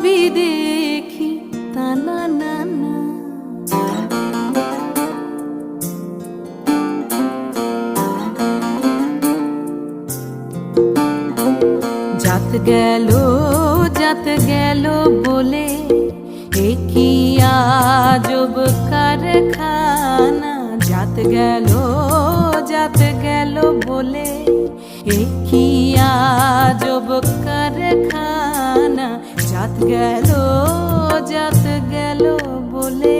ছবি দেখি তানা না না। জাত গেল বলে কি আজব কারখানা। জাত গেল বলে কি আজব কারখানা। জাত গেল বলে